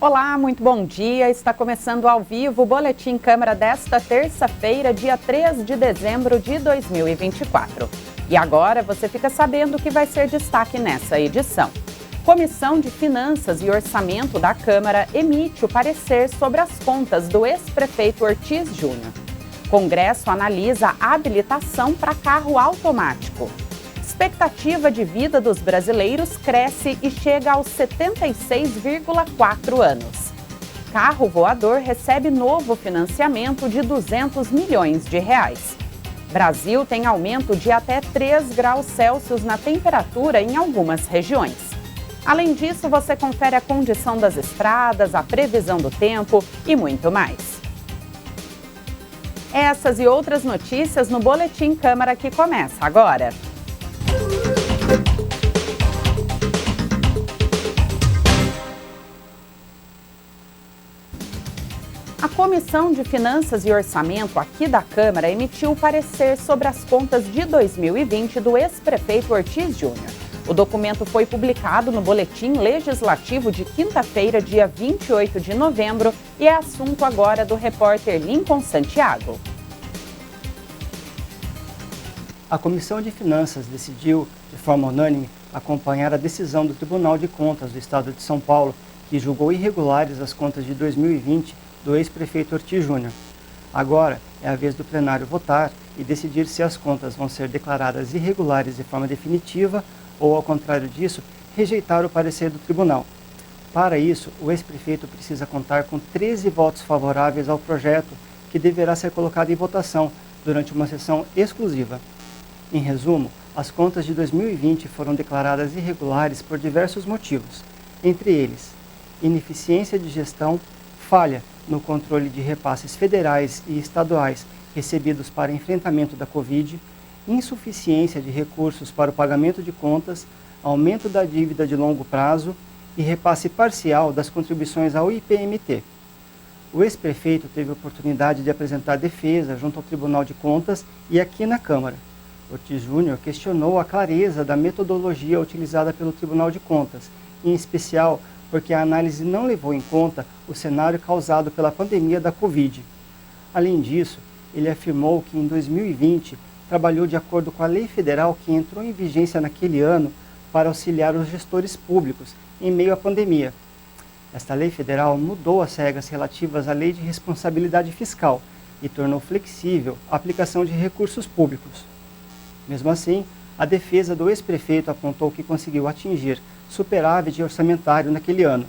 Olá, muito bom dia. Está começando ao vivo o Boletim Câmara desta terça-feira, dia 3 de dezembro de 2024. E agora você fica sabendo o que vai ser destaque nessa edição. Comissão de Finanças e Orçamento da Câmara emite o parecer sobre as contas do ex-prefeito Ortiz Júnior. Congresso analisa a habilitação para carro automático. Expectativa de vida dos brasileiros cresce e chega aos 76,4 anos. Carro voador recebe novo financiamento de 200 milhões de reais. Brasil tem aumento de até 3 graus Celsius na temperatura em algumas regiões. Além disso, você confere a condição das estradas, a previsão do tempo e muito mais. Essas e outras notícias no Boletim Câmara que começa agora. A Comissão de Finanças e Orçamento aqui da Câmara emitiu o parecer sobre as contas de 2020 do ex-prefeito Ortiz Júnior. O documento foi publicado no Boletim Legislativo de quinta-feira, dia 28 de novembro, e é assunto agora do repórter Lincoln Santiago. A Comissão de Finanças decidiu, de forma unânime, acompanhar a decisão do Tribunal de Contas do Estado de São Paulo, que julgou irregulares as contas de 2020 do ex-prefeito Ortiz Júnior. Agora é a vez do plenário votar e decidir se as contas vão ser declaradas irregulares de forma definitiva ou, ao contrário disso, rejeitar o parecer do tribunal. Para isso, o ex-prefeito precisa contar com 13 votos favoráveis ao projeto, que deverá ser colocado em votação durante uma sessão exclusiva. Em resumo, as contas de 2020 foram declaradas irregulares por diversos motivos, entre eles, ineficiência de gestão, falha no controle de repasses federais e estaduais recebidos para enfrentamento da Covid, insuficiência de recursos para o pagamento de contas, aumento da dívida de longo prazo e repasse parcial das contribuições ao IPMT. O ex-prefeito teve a oportunidade de apresentar defesa junto ao Tribunal de Contas e aqui na Câmara. Ortiz Júnior questionou a clareza da metodologia utilizada pelo Tribunal de Contas, em especial porque a análise não levou em conta o cenário causado pela pandemia da Covid. Além disso, ele afirmou que em 2020 trabalhou de acordo com a lei federal que entrou em vigência naquele ano para auxiliar os gestores públicos em meio à pandemia. Esta lei federal mudou as regras relativas à lei de responsabilidade fiscal e tornou flexível a aplicação de recursos públicos. Mesmo assim, a defesa do ex-prefeito apontou que conseguiu atingir superávit orçamentário naquele ano.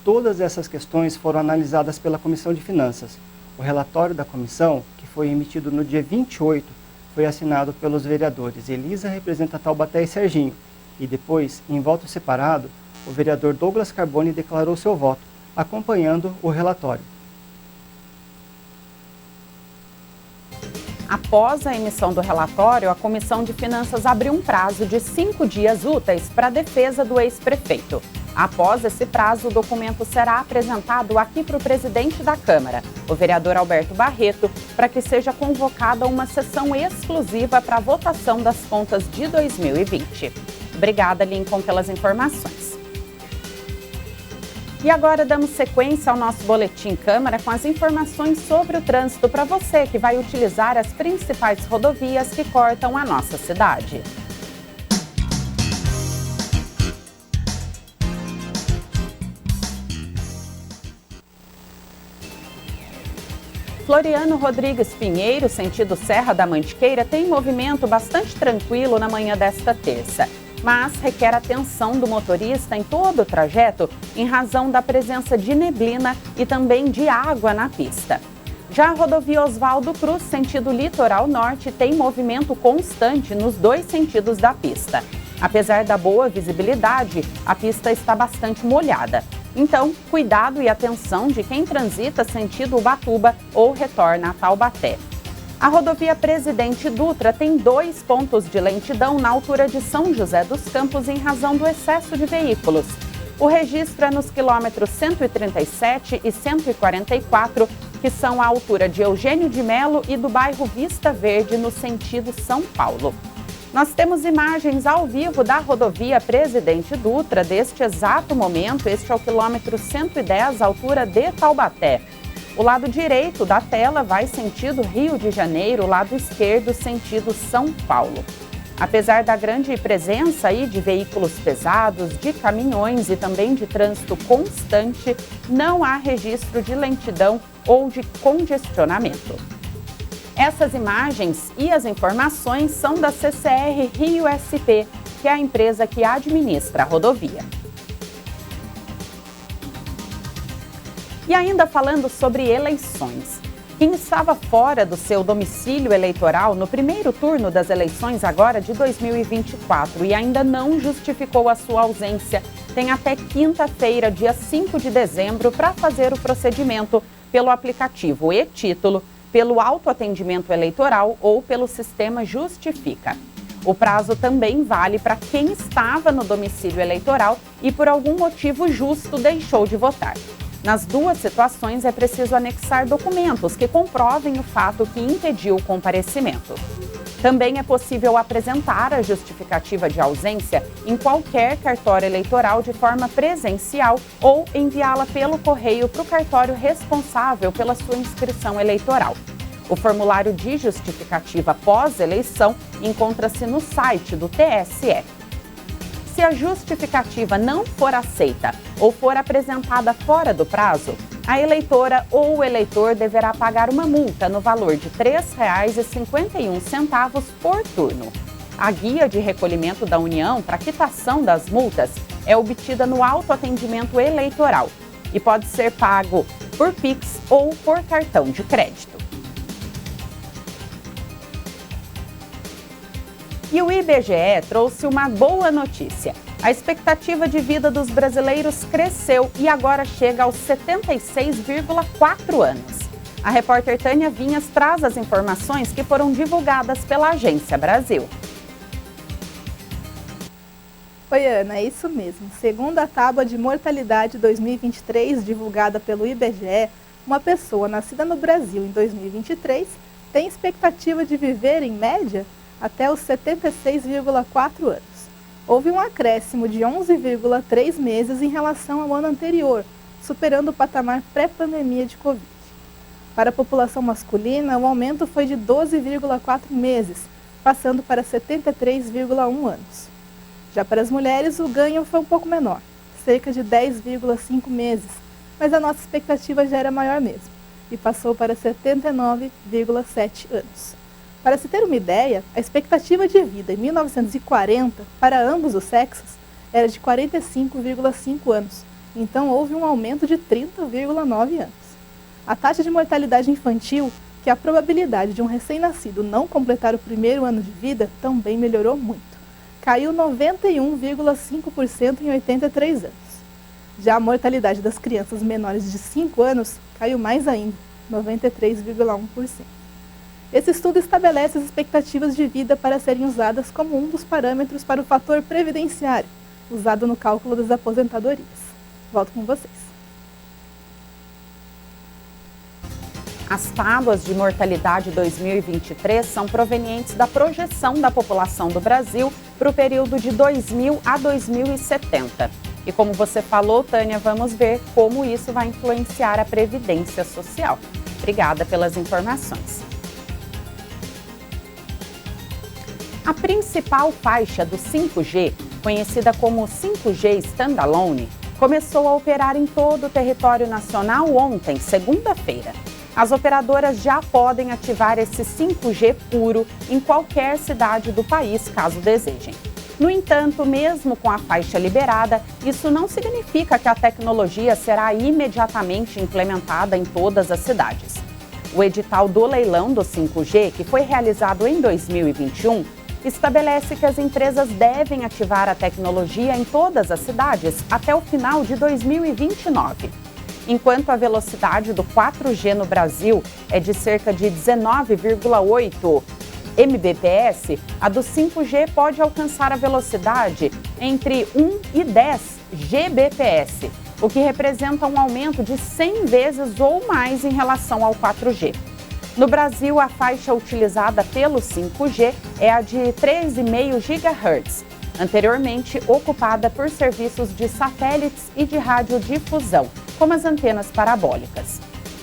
Todas essas questões foram analisadas pela Comissão de Finanças. O relatório da comissão, que foi emitido no dia 28, foi assinado pelos vereadores Elisa, representa Taubaté e Serginho, e depois, em voto separado, o vereador Douglas Carboni declarou seu voto, acompanhando o relatório. Após a emissão do relatório, a Comissão de Finanças abriu um prazo de 5 dias úteis para a defesa do ex-prefeito. Após esse prazo, o documento será apresentado aqui para o presidente da Câmara, o vereador Alberto Barreto, para que seja convocada uma sessão exclusiva para a votação das contas de 2020. Obrigada, Lincoln, pelas informações. E agora damos sequência ao nosso Boletim Câmara com as informações sobre o trânsito para você que vai utilizar as principais rodovias que cortam a nossa cidade. Floriano Rodrigues Pinheiro, sentido Serra da Mantiqueira, tem movimento bastante tranquilo na manhã desta terça, mas requer atenção do motorista em todo o trajeto em razão da presença de neblina e também de água na pista. Já a rodovia Oswaldo Cruz, sentido litoral norte, tem movimento constante nos dois sentidos da pista. Apesar da boa visibilidade, a pista está bastante molhada. Então, cuidado e atenção de quem transita sentido Ubatuba ou retorna a Taubaté. A rodovia Presidente Dutra tem 2 pontos de lentidão na altura de São José dos Campos em razão do excesso de veículos. O registro é nos quilômetros 137 e 144, que são a altura de Eugênio de Melo e do bairro Vista Verde, no sentido São Paulo. Nós temos imagens ao vivo da rodovia Presidente Dutra deste exato momento. Este é o quilômetro 110, altura de Taubaté. O lado direito da tela vai sentido Rio de Janeiro, o lado esquerdo sentido São Paulo. Apesar da grande presença aí de veículos pesados, de caminhões e também de trânsito constante, não há registro de lentidão ou de congestionamento. Essas imagens e as informações são da CCR Rio SP, que é a empresa que administra a rodovia. E ainda falando sobre eleições. Quem estava fora do seu domicílio eleitoral no primeiro turno das eleições agora de 2024 e ainda não justificou a sua ausência, tem até quinta-feira, dia 5 de dezembro, para fazer o procedimento pelo aplicativo e-Título, pelo autoatendimento eleitoral ou pelo sistema Justifica. O prazo também vale para quem estava no domicílio eleitoral e por algum motivo justo deixou de votar. Nas duas situações é preciso anexar documentos que comprovem o fato que impediu o comparecimento. Também é possível apresentar a justificativa de ausência em qualquer cartório eleitoral de forma presencial ou enviá-la pelo correio para o cartório responsável pela sua inscrição eleitoral. O formulário de justificativa pós-eleição encontra-se no site do TSE. Se a justificativa não for aceita ou for apresentada fora do prazo, a eleitora ou o eleitor deverá pagar uma multa no valor de R$ 3,51 por turno. A guia de recolhimento da União para quitação das multas é obtida no autoatendimento eleitoral e pode ser pago por Pix ou por cartão de crédito. E o IBGE trouxe uma boa notícia. A expectativa de vida dos brasileiros cresceu e agora chega aos 76,4 anos. A repórter Tânia Vinhas traz as informações que foram divulgadas pela Agência Brasil. Oi, Ana, é isso mesmo. Segundo a tábua de mortalidade 2023 divulgada pelo IBGE, uma pessoa nascida no Brasil em 2023 tem expectativa de viver, em média, até os 76,4 anos. Houve um acréscimo de 11,3 meses em relação ao ano anterior, superando o patamar pré-pandemia de Covid. Para a população masculina, o aumento foi de 12,4 meses, passando para 73,1 anos. Já para as mulheres, o ganho foi um pouco menor, cerca de 10,5 meses, mas a nossa expectativa já era maior mesmo, e passou para 79,7 anos. Para se ter uma ideia, a expectativa de vida em 1940 para ambos os sexos era de 45,5 anos, então houve um aumento de 30,9 anos. A taxa de mortalidade infantil, que é a probabilidade de um recém-nascido não completar o primeiro ano de vida, também melhorou muito. Caiu 91,5% em 83 anos. Já a mortalidade das crianças menores de 5 anos caiu mais ainda, 93,1%. Esse estudo estabelece as expectativas de vida para serem usadas como um dos parâmetros para o fator previdenciário, usado no cálculo das aposentadorias. Volto com vocês. As tábuas de mortalidade 2023 são provenientes da projeção da população do Brasil para o período de 2000 a 2070. E como você falou, Tânia, vamos ver como isso vai influenciar a Previdência Social. Obrigada pelas informações. A principal faixa do 5G, conhecida como 5G Standalone, começou a operar em todo o território nacional ontem, segunda-feira. As operadoras já podem ativar esse 5G puro em qualquer cidade do país, caso desejem. No entanto, mesmo com a faixa liberada, isso não significa que a tecnologia será imediatamente implementada em todas as cidades. O edital do leilão do 5G, que foi realizado em 2021, estabelece que as empresas devem ativar a tecnologia em todas as cidades até o final de 2029. Enquanto a velocidade do 4G no Brasil é de cerca de 19,8 Mbps, a do 5G pode alcançar a velocidade entre 1 e 10 Gbps, o que representa um aumento de 100 vezes ou mais em relação ao 4G. No Brasil, a faixa utilizada pelo 5G é a de 3,5 GHz, anteriormente ocupada por serviços de satélites e de radiodifusão, como as antenas parabólicas.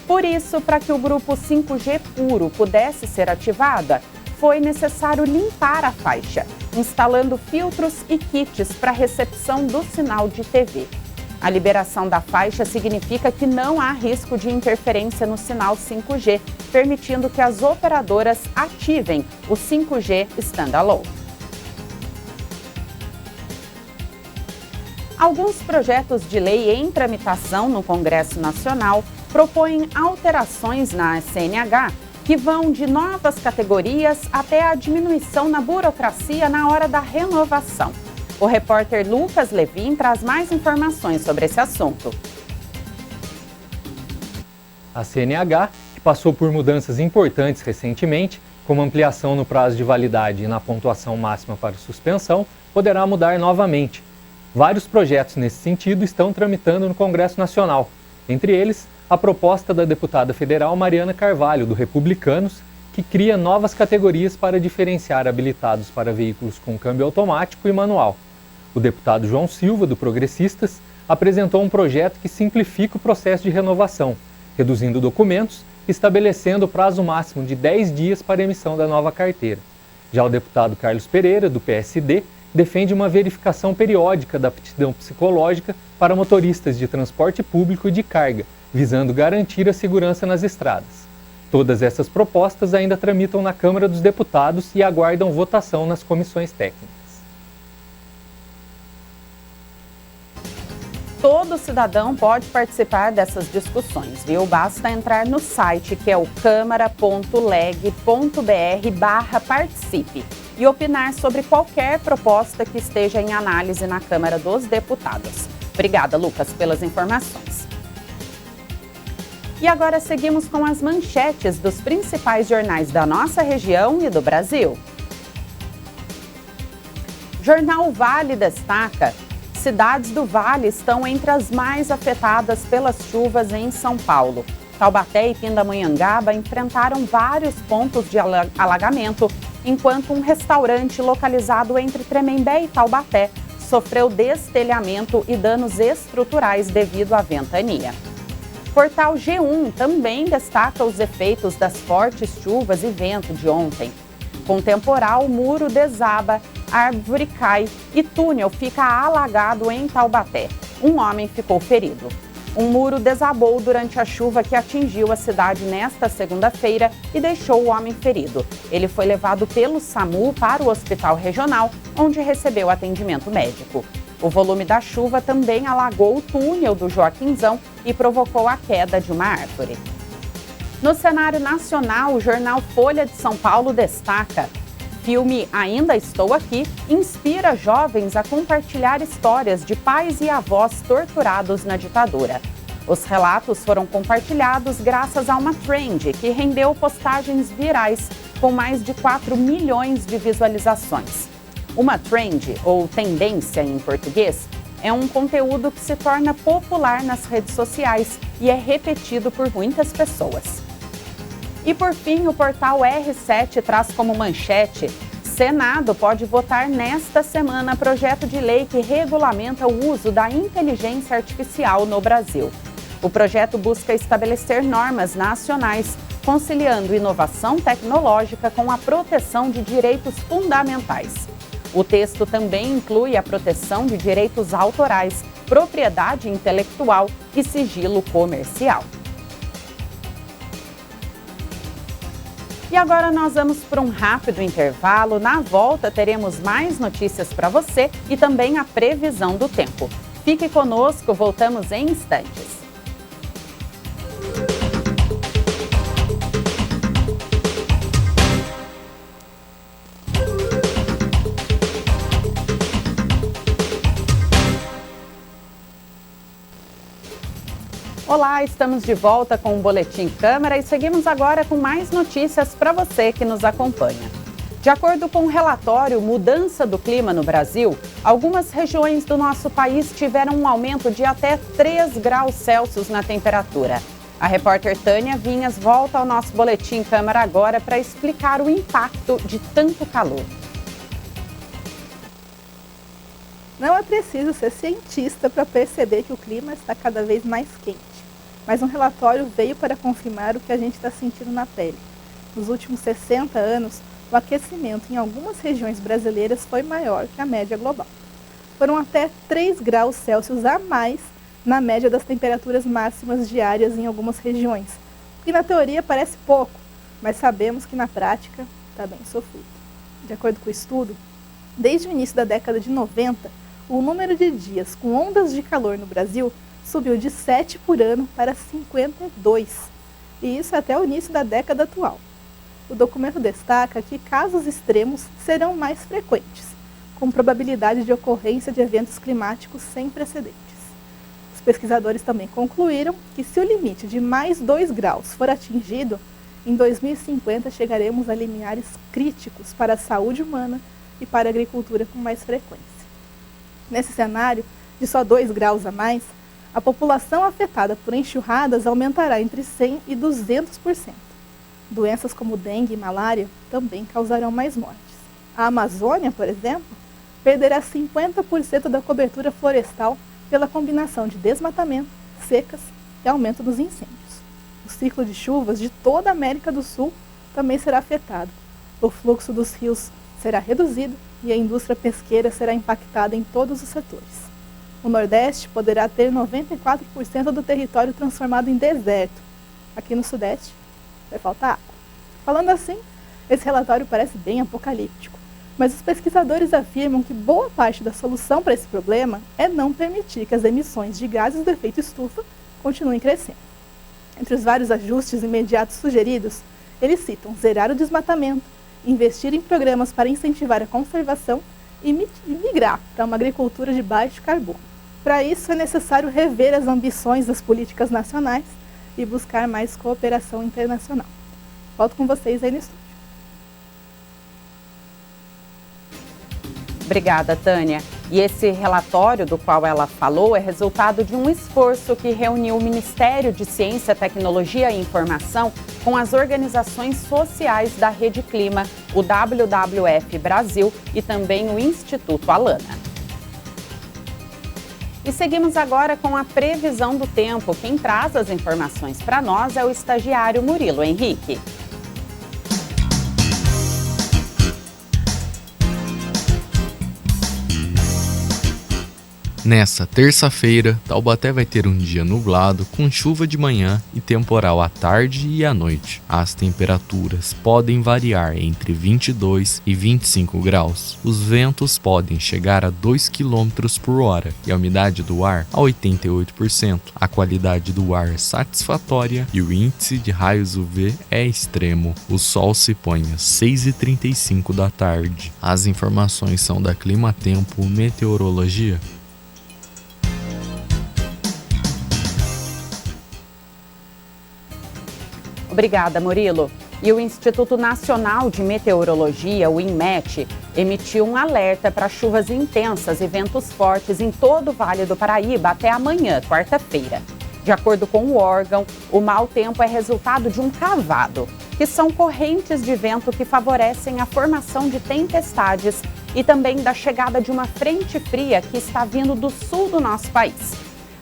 Por isso, para que o grupo 5G puro pudesse ser ativada, foi necessário limpar a faixa, instalando filtros e kits para recepção do sinal de TV. A liberação da faixa significa que não há risco de interferência no sinal 5G, permitindo que as operadoras ativem o 5G standalone. Alguns projetos de lei em tramitação no Congresso Nacional propõem alterações na CNH que vão de novas categorias até a diminuição na burocracia na hora da renovação. O repórter Lucas Levin traz mais informações sobre esse assunto. A CNH, que passou por mudanças importantes recentemente, como ampliação no prazo de validade e na pontuação máxima para suspensão, poderá mudar novamente. Vários projetos nesse sentido estão tramitando no Congresso Nacional. Entre eles, a proposta da deputada federal Mariana Carvalho, do Republicanos, que cria novas categorias para diferenciar habilitados para veículos com câmbio automático e manual. O deputado João Silva, do Progressistas, apresentou um projeto que simplifica o processo de renovação, reduzindo documentos e estabelecendo o prazo máximo de 10 dias para a emissão da nova carteira. Já o deputado Carlos Pereira, do PSD, defende uma verificação periódica da aptidão psicológica para motoristas de transporte público e de carga, visando garantir a segurança nas estradas. Todas essas propostas ainda tramitam na Câmara dos Deputados e aguardam votação nas comissões técnicas. Todo cidadão pode participar dessas discussões, viu? Basta entrar no site, que é o câmara.leg.br/participe, e opinar sobre qualquer proposta que esteja em análise na Câmara dos Deputados. Obrigada, Lucas, pelas informações. E agora seguimos com as manchetes dos principais jornais da nossa região e do Brasil. Jornal Vale destaca: cidades do Vale estão entre as mais afetadas pelas chuvas em São Paulo. Taubaté e Pindamonhangaba enfrentaram vários pontos de alagamento, enquanto um restaurante localizado entre Tremembé e Taubaté sofreu destelhamento e danos estruturais devido à ventania. Portal G1 também destaca os efeitos das fortes chuvas e vento de ontem. Com temporal, o muro desaba, árvore cai e túnel fica alagado em Taubaté. Um homem ficou ferido. Um muro desabou durante a chuva que atingiu a cidade nesta segunda-feira e deixou o homem ferido. Ele foi levado pelo SAMU para o hospital regional, onde recebeu atendimento médico. O volume da chuva também alagou o túnel do Joaquinzão e provocou a queda de uma árvore. No cenário nacional, o jornal Folha de São Paulo destaca: filme Ainda Estou Aqui inspira jovens a compartilhar histórias de pais e avós torturados na ditadura. Os relatos foram compartilhados graças a uma trend que rendeu postagens virais com mais de 4 milhões de visualizações. Uma trend, ou tendência em português, é um conteúdo que se torna popular nas redes sociais e é repetido por muitas pessoas. E por fim, o portal R7 traz como manchete: Senado pode votar nesta semana projeto de lei que regulamenta o uso da inteligência artificial no Brasil. O projeto busca estabelecer normas nacionais, conciliando inovação tecnológica com a proteção de direitos fundamentais. O texto também inclui a proteção de direitos autorais, propriedade intelectual e sigilo comercial. E agora nós vamos para um rápido intervalo. Na volta teremos mais notícias para você e também a previsão do tempo. Fique conosco, voltamos em instantes. Olá, estamos de volta com o Boletim Câmara e seguimos agora com mais notícias para você que nos acompanha. De acordo com o relatório Mudança do Clima no Brasil, algumas regiões do nosso país tiveram um aumento de até 3 graus Celsius na temperatura. A repórter Tânia Vinhas volta ao nosso Boletim Câmara agora para explicar o impacto de tanto calor. Não é preciso ser cientista para perceber que o clima está cada vez mais quente. Mas um relatório veio para confirmar o que a gente está sentindo na pele. Nos últimos 60 anos, o aquecimento em algumas regiões brasileiras foi maior que a média global. Foram até 3 graus Celsius a mais na média das temperaturas máximas diárias em algumas regiões, o que na teoria parece pouco, mas sabemos que na prática está bem sofrido. De acordo com o estudo, desde o início da década de 90, o número de dias com ondas de calor no Brasil subiu de 7 por ano para 52, e isso até o início da década atual. O documento destaca que casos extremos serão mais frequentes, com probabilidade de ocorrência de eventos climáticos sem precedentes. Os pesquisadores também concluíram que se o limite de mais 2 graus for atingido, em 2050 chegaremos a limiares críticos para a saúde humana e para a agricultura com mais frequência. Nesse cenário de só 2 graus a mais, a população afetada por enxurradas aumentará entre 100% e 200%. Doenças como dengue e malária também causarão mais mortes. A Amazônia, por exemplo, perderá 50% da cobertura florestal pela combinação de desmatamento, secas e aumento dos incêndios. O ciclo de chuvas de toda a América do Sul também será afetado. O fluxo dos rios será reduzido e a indústria pesqueira será impactada em todos os setores. O Nordeste poderá ter 94% do território transformado em deserto. Aqui no Sudeste, vai faltar água. Falando assim, esse relatório parece bem apocalíptico, mas os pesquisadores afirmam que boa parte da solução para esse problema é não permitir que as emissões de gases do efeito estufa continuem crescendo. Entre os vários ajustes imediatos sugeridos, eles citam zerar o desmatamento, investir em programas para incentivar a conservação e migrar para uma agricultura de baixo carbono. Para isso, é necessário rever as ambições das políticas nacionais e buscar mais cooperação internacional. Volto com vocês aí no estúdio. Obrigada, Tânia. E esse relatório do qual ela falou é resultado de um esforço que reuniu o Ministério de Ciência, Tecnologia e Informação com as organizações sociais da Rede Clima, o WWF Brasil e também o Instituto Alana. E seguimos agora com a previsão do tempo. Quem traz as informações para nós é o estagiário Murilo Henrique. Nessa terça-feira, Taubaté vai ter um dia nublado, com chuva de manhã e temporal à tarde e à noite. As temperaturas podem variar entre 22 e 25 graus. Os ventos podem chegar a 2 km por hora e a umidade do ar a 88%. A qualidade do ar é satisfatória e o índice de raios UV é extremo. O sol se põe às 6h35 da tarde. As informações são da Climatempo Meteorologia. Obrigada, Murilo. E o Instituto Nacional de Meteorologia, o INMET, emitiu um alerta para chuvas intensas e ventos fortes em todo o Vale do Paraíba até amanhã, quarta-feira. De acordo com o órgão, o mau tempo é resultado de um cavado, que são correntes de vento que favorecem a formação de tempestades e também da chegada de uma frente fria que está vindo do sul do nosso país.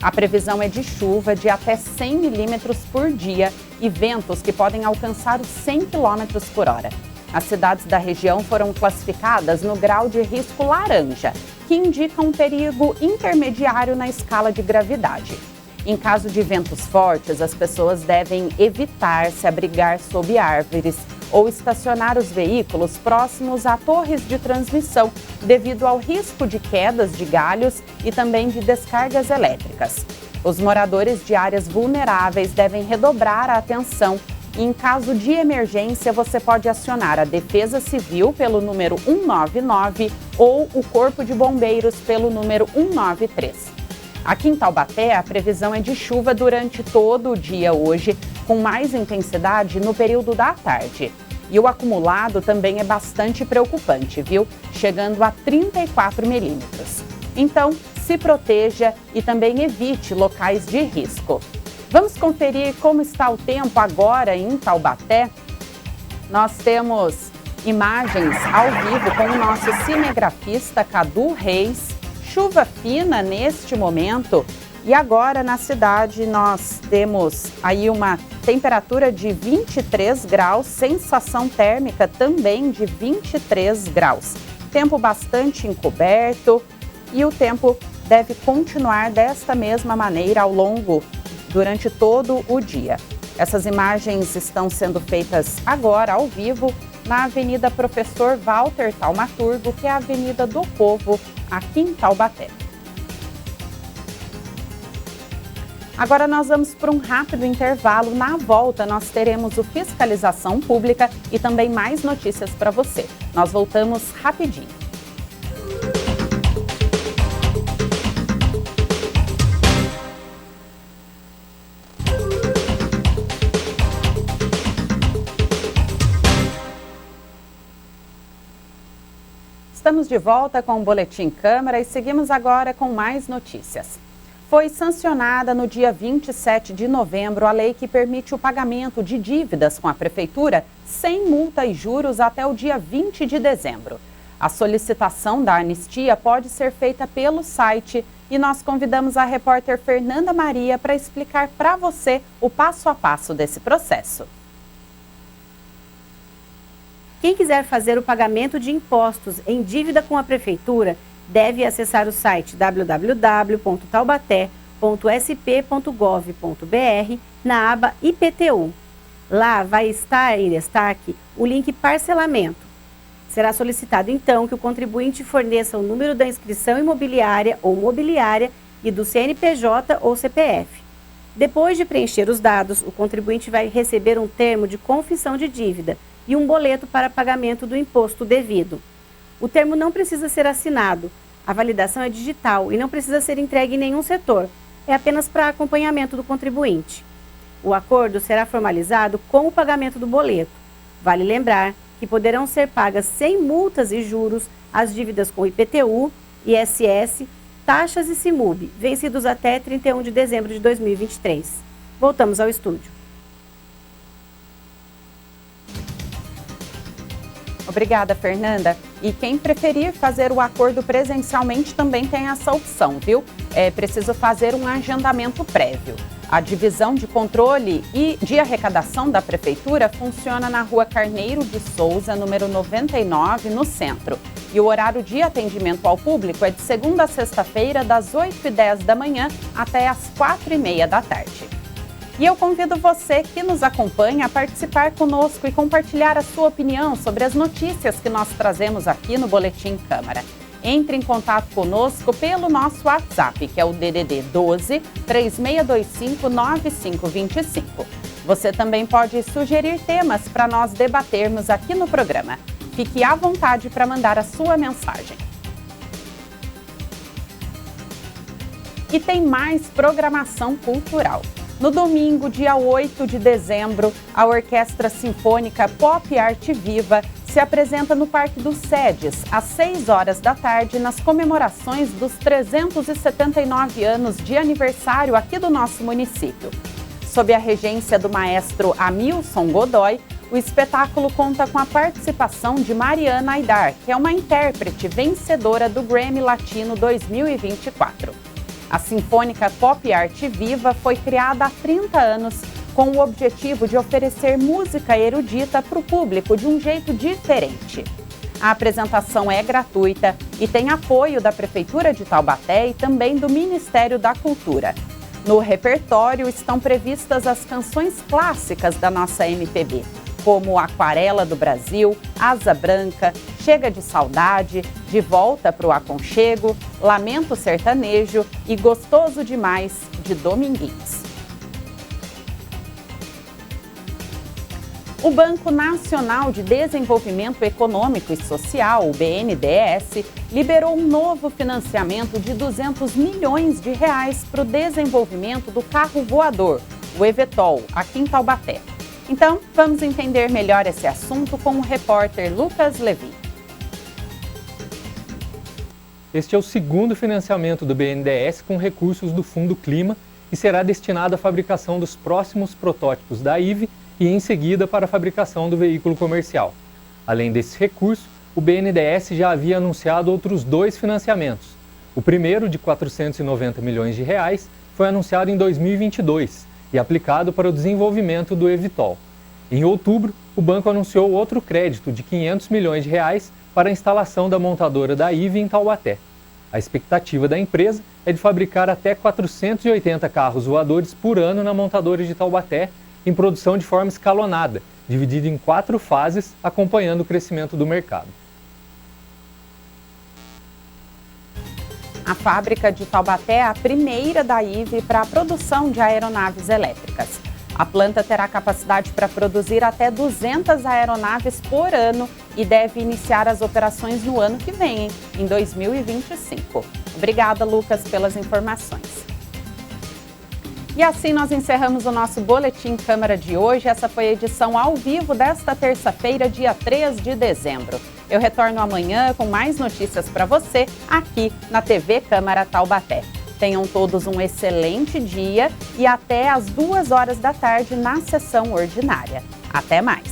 A previsão é de chuva de até 100 milímetros por dia e ventos que podem alcançar os 100 km por hora. As cidades da região foram classificadas no grau de risco laranja, que indica um perigo intermediário na escala de gravidade. Em caso de ventos fortes, as pessoas devem evitar se abrigar sob árvores ou estacionar os veículos próximos a torres de transmissão, devido ao risco de quedas de galhos e também de descargas elétricas. Os moradores de áreas vulneráveis devem redobrar a atenção e, em caso de emergência, você pode acionar a Defesa Civil pelo número 199 ou o Corpo de Bombeiros pelo número 193. Aqui em Taubaté, a previsão é de chuva durante todo o dia hoje, com mais intensidade no período da tarde. E o acumulado também é bastante preocupante, viu? Chegando a 34 milímetros. Então, se proteja e também evite locais de risco. Vamos conferir como está o tempo agora em Taubaté? Nós temos imagens ao vivo com o nosso cinegrafista Cadu Reis. Chuva fina neste momento. E agora na cidade nós temos aí uma temperatura de 23 graus, sensação térmica também de 23 graus. Tempo bastante encoberto e o tempo deve continuar desta mesma maneira durante todo o dia. Essas imagens estão sendo feitas agora ao vivo na Avenida Professor Walter Thaumaturgo, que é a Avenida do Povo, aqui em Taubaté. Agora nós vamos para um rápido intervalo. Na volta nós teremos o Fiscalização Pública e também mais notícias para você. Nós voltamos rapidinho. Estamos de volta com o Boletim Câmara e seguimos agora com mais notícias. Foi sancionada no dia 27 de novembro a lei que permite o pagamento de dívidas com a Prefeitura sem multa e juros até o dia 20 de dezembro. A solicitação da anistia pode ser feita pelo site e nós convidamos a repórter Fernanda Maria para explicar para você o passo a passo desse processo. Quem quiser fazer o pagamento de impostos em dívida com a Prefeitura deve acessar o site www.taubaté.sp.gov.br na aba IPTU. Lá vai estar em destaque o link Parcelamento. Será solicitado então que o contribuinte forneça o número da inscrição imobiliária ou mobiliária e do CNPJ ou CPF. Depois de preencher os dados, o contribuinte vai receber um termo de confissão de dívida e um boleto para pagamento do imposto devido. O termo não precisa ser assinado, a validação é digital e não precisa ser entregue em nenhum setor, é apenas para acompanhamento do contribuinte. O acordo será formalizado com o pagamento do boleto. Vale lembrar que poderão ser pagas sem multas e juros as dívidas com IPTU, ISS, taxas e CIMUB, vencidos até 31 de dezembro de 2023. Voltamos ao estúdio. Obrigada, Fernanda. E quem preferir fazer o acordo presencialmente também tem essa opção, viu? É preciso fazer um agendamento prévio. A divisão de controle e de arrecadação da Prefeitura funciona na Rua Carneiro de Souza, número 99, no centro. E o horário de atendimento ao público é de segunda a sexta-feira, das 8h10 da manhã até as 4h30 da tarde. E eu convido você que nos acompanha a participar conosco e compartilhar a sua opinião sobre as notícias que nós trazemos aqui no Boletim Câmara. Entre em contato conosco pelo nosso WhatsApp, que é o DDD 12 3625 9525. Você também pode sugerir temas para nós debatermos aqui no programa. Fique à vontade para mandar a sua mensagem. E tem mais programação cultural. No domingo, dia 8 de dezembro, a Orquestra Sinfônica Pop Arte Viva se apresenta no Parque dos Sedes, às 6 horas da tarde, nas comemorações dos 379 anos de aniversário aqui do nosso município. Sob a regência do maestro Hamilson Godoy, o espetáculo conta com a participação de Mariana Aidar, que é uma intérprete vencedora do Grammy Latino 2024. A Sinfônica Pop Arte Viva foi criada há 30 anos com o objetivo de oferecer música erudita para o público de um jeito diferente. A apresentação é gratuita e tem apoio da Prefeitura de Taubaté e também do Ministério da Cultura. No repertório estão previstas as canções clássicas da nossa MPB, como Aquarela do Brasil, Asa Branca, Chega de Saudade, De Volta pro Aconchego, Lamento Sertanejo e Gostoso Demais, de Dominguinhos. O Banco Nacional de Desenvolvimento Econômico e Social, o BNDES, liberou um novo financiamento de R$200 milhões para o desenvolvimento do carro voador, o eVTOL, aqui em Taubaté. Então, vamos entender melhor esse assunto com o repórter Lucas Levi. Este é o segundo financiamento do BNDES com recursos do Fundo Clima e será destinado à fabricação dos próximos protótipos da IVE e, em seguida, para a fabricação do veículo comercial. Além desse recurso, o BNDES já havia anunciado outros 2 financiamentos. O primeiro, de R$ 490 milhões, foi anunciado em 2022 e aplicado para o desenvolvimento do eVTOL. Em outubro, o banco anunciou outro crédito de R$ 500 milhões para a instalação da montadora da IVE em Taubaté. A expectativa da empresa é de fabricar até 480 carros voadores por ano na montadora de Taubaté, em produção de forma escalonada, dividida em 4 fases, acompanhando o crescimento do mercado. A fábrica de Taubaté é a primeira da IVE para a produção de aeronaves elétricas. A planta terá capacidade para produzir até 200 aeronaves por ano e deve iniciar as operações no ano que vem, em 2025. Obrigada, Lucas, pelas informações. E assim nós encerramos o nosso Boletim Câmara de hoje. Essa foi a edição ao vivo desta terça-feira, dia 3 de dezembro. Eu retorno amanhã com mais notícias para você aqui na TV Câmara Taubaté. Tenham todos um excelente dia e até às 2 horas da tarde na sessão ordinária. Até mais!